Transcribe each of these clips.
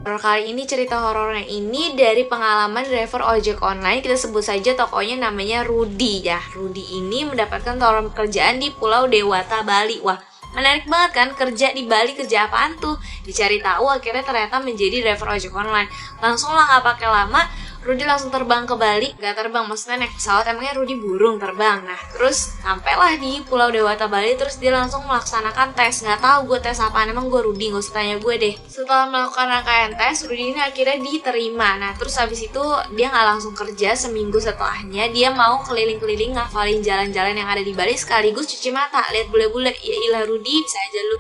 Horor kali ini, cerita horornya ini dari pengalaman driver ojek online. Kita sebut saja tokonya namanya Rudy ya. Rudy ini mendapatkan tawaran pekerjaan di Pulau Dewata, Bali. Wah, menarik banget kan, kerja di Bali, kerja apaan tuh? Dicari tahu akhirnya ternyata menjadi driver ojek online. Langsung lah gak pakai lama, Rudy langsung terbang ke Bali. Gak terbang, maksudnya naik pesawat, emangnya Rudy burung terbang. Nah terus sampailah di Pulau Dewata, Bali. Terus dia langsung melaksanakan tes. Gak tahu gue tes apaan, emang gue Rudy, gak usah tanya gue deh. Setelah melakukan rangkaian tes, Rudy ini akhirnya diterima. Nah terus habis itu dia gak langsung kerja. Seminggu setelahnya dia mau keliling-keliling ngafalin jalan-jalan yang ada di Bali sekaligus cuci mata, lihat bule-bule. Ya ilah Rudy, bisa aja lu.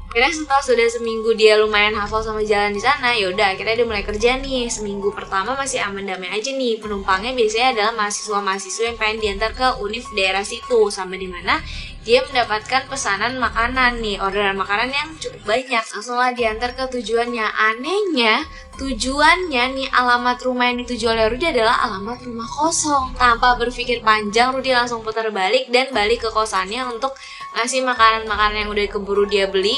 Akhirnya setelah sudah seminggu dia lumayan hafal sama jalan di sana, yaudah akhirnya dia mulai kerja nih. Seminggu pertama masih aman damai aja nih. Penumpangnya biasanya adalah mahasiswa-mahasiswa yang pengen diantar ke univ daerah situ, sampai dimana dia mendapatkan pesanan makanan nih, orderan makanan yang cukup banyak. Langsunglah diantar ke tujuannya. Anehnya tujuannya nih, alamat rumah yang dituju oleh Rudy adalah alamat rumah kosong. Tanpa berpikir panjang, Rudy langsung putar balik dan balik ke kosannya untuk ngasih makanan-makanan yang udah keburu dia beli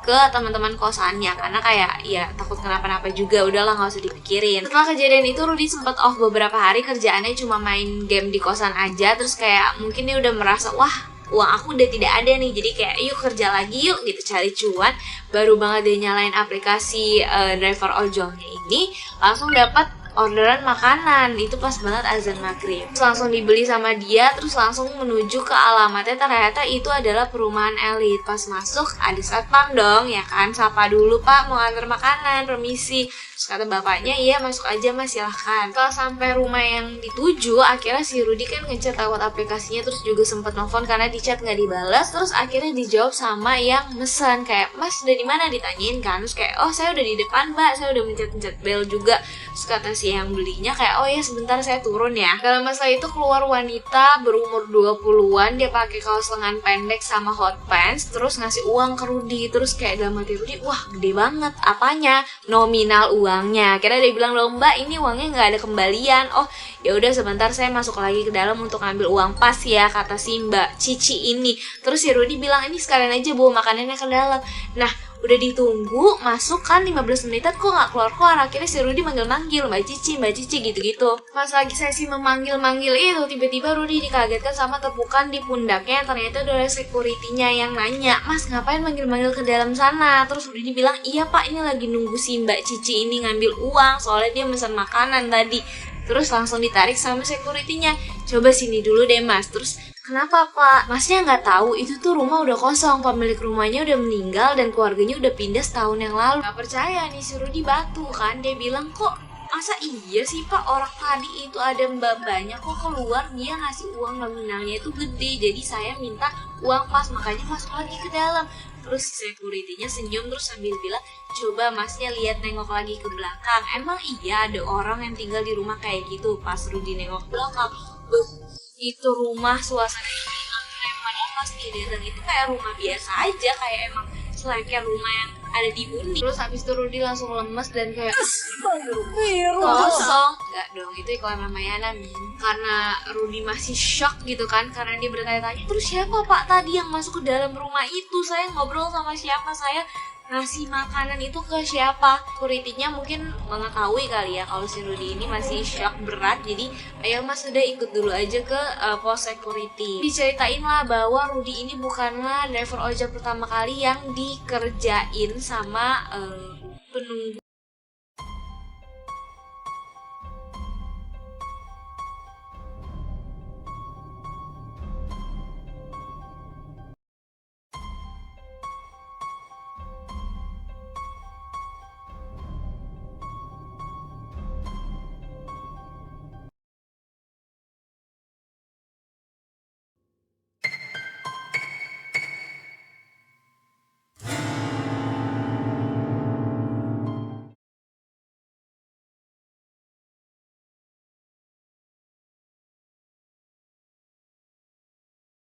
ke teman-teman kosannya, karena kayak ya takut kenapa-napa juga, udahlah nggak usah dipikirin. Setelah kejadian itu Rudy sempat off beberapa hari, kerjaannya cuma main game di kosan aja. Terus kayak mungkin dia udah merasa, wah uang aku udah tidak ada nih, jadi kayak yuk kerja lagi yuk gitu, cari cuan. Baru banget dia nyalain aplikasi driver ojolnya ini, langsung dapat orderan makanan. Itu pas banget azan maghrib, terus langsung dibeli sama dia. Terus langsung menuju ke alamatnya, ternyata itu adalah perumahan elit. Pas masuk ada satpam dong ya kan, sapa dulu, Pak mau antar makanan, permisi. Terus kata bapaknya, iya masuk aja mas, silahkan. Kalau sampai rumah yang dituju, akhirnya si Rudy kan ngechat lewat aplikasinya, terus juga sempet nelfon karena di chat nggak dibalas. Terus akhirnya dijawab sama yang mesen, kayak mas udah di mana, ditanyain kan. Terus kayak, oh saya udah di depan mbak, saya udah mencet bel juga. Terus kata si yang belinya kayak, oh ya sebentar saya turun ya. Dalam masa itu keluar wanita berumur 20-an, dia pakai kaos lengan pendek sama hot pants, terus ngasih uang ke Rudy. Terus kayak dalam hati Rudy, wah gede banget. Apanya? Nominal uangnya. Akhirnya dia bilang, loh mbak ini uangnya nggak ada kembalian. Oh ya udah sebentar saya masuk lagi ke dalam untuk ngambil uang pas ya, kata si mbak Cici ini. Terus si Rudy bilang, ini sekalian aja bawa makanannya ke dalam. Nah udah ditunggu, masuk kan 15 menitan kok nggak keluar-keluar. Akhirnya si Rudy manggil-manggil, Mbak Cici gitu-gitu. Pas lagi sesi memanggil-manggil itu, tiba-tiba Rudy dikagetkan sama tepukan di pundaknya. Ternyata udah security-nya yang nanya, mas ngapain manggil-manggil ke dalam sana? Terus Rudy bilang, iya pak ini lagi nunggu si Mbak Cici ini ngambil uang, soalnya dia pesan makanan tadi. Terus langsung ditarik sama security-nya, coba sini dulu deh mas. Terus kenapa pak? Masnya nggak tahu itu tuh rumah udah kosong, pemilik rumahnya udah meninggal dan keluarganya udah pindah setahun yang lalu. Gak percaya nih si Rudy batu kan, dia bilang, kok masa iya sih pak, orang tadi itu ada mbak-mbaknya kok keluar, dia ngasih uang nominalnya itu gede, jadi saya minta uang pas, makanya masuk lagi ke dalam. Terus si security-nya senyum terus sambil bilang, coba masnya lihat nengok lagi ke belakang, emang iya ada orang yang tinggal di rumah kayak gitu? Pas Rudy nengok belakang, itu rumah suasananya emang pas dia datang itu kayak rumah biasa aja, kayak emang selayaknya rumah yang ada di Uni. Terus habis itu Rudy langsung lemes dan kayak kosong. Enggak dong, itu iklan Ramayana nih. Karena Rudy masih shock gitu kan, karena dia bertanya-tanya, terus siapa pak tadi yang masuk ke dalam rumah itu? Saya ngobrol sama siapa, saya ngasih makanan itu ke siapa? Security-nya mungkin mengetahui kali ya kalau si Rudy ini masih shock berat, jadi ayo mas udah ikut dulu aja ke pos security. Diceritain lah bahwa Rudy ini bukanlah driver ojek pertama kali yang dikerjain sama penunggu